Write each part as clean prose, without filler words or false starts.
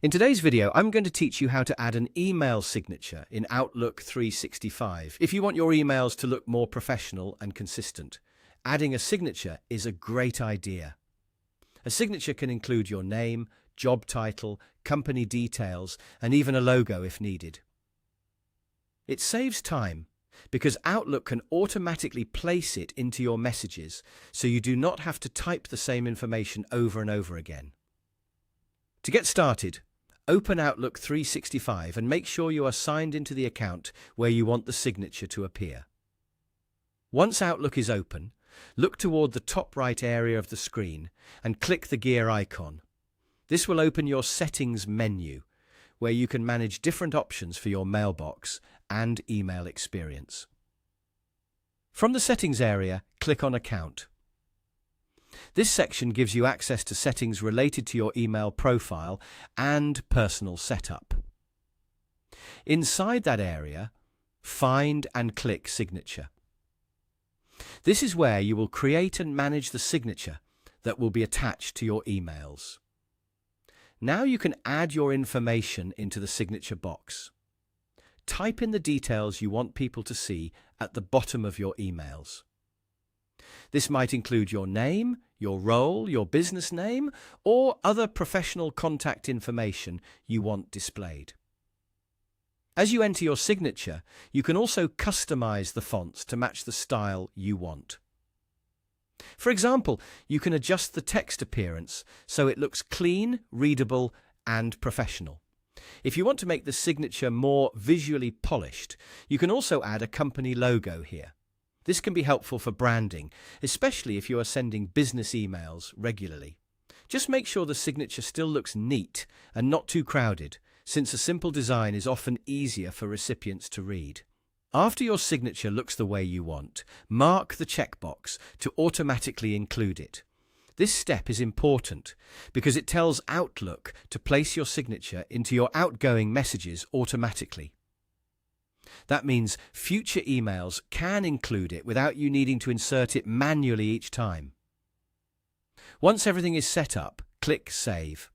In today's video, I'm going to teach you how to add an email signature in Outlook 365. If you want your emails to look more professional and consistent, adding a signature is a great idea. A signature can include your name, job title, company details, and even a logo if needed. It saves time because Outlook can automatically place it into your messages, so you do not have to type the same information over and over again. To get started, open Outlook 365 and make sure you are signed into the account where you want the signature to appear. Once Outlook is open, look toward the top right area of the screen and click the gear icon. This will open your Settings menu, where you can manage different options for your mailbox and email experience. From the Settings area, click on Account. This section gives you access to settings related to your email profile and personal setup. Inside that area, find and click Signature. This is where you will create and manage the signature that will be attached to your emails. Now you can add your information into the signature box. Type in the details you want people to see at the bottom of your emails. This might include your name, your role, your business name, or other professional contact information you want displayed. As you enter your signature, you can also customize the fonts to match the style you want. For example, you can adjust the text appearance so it looks clean, readable, and professional. If you want to make the signature more visually polished, you can also add a company logo here. This can be helpful for branding, especially if you are sending business emails regularly. Just make sure the signature still looks neat and not too crowded, since a simple design is often easier for recipients to read. After your signature looks the way you want, mark the checkbox to automatically include it. This step is important because it tells Outlook to place your signature into your outgoing messages automatically. That means future emails can include it without you needing to insert it manually each time. Once everything is set up, click Save.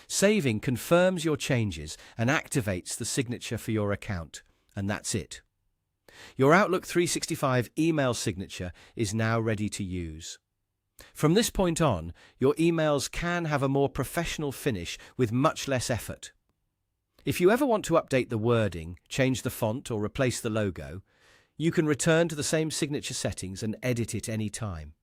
Saving confirms your changes and activates the signature for your account, and that's it. Your Outlook 365 email signature is now ready to use. From this point on, your emails can have a more professional finish with much less effort. If you ever want to update the wording, change the font, or replace the logo, you can return to the same signature settings and edit it any time.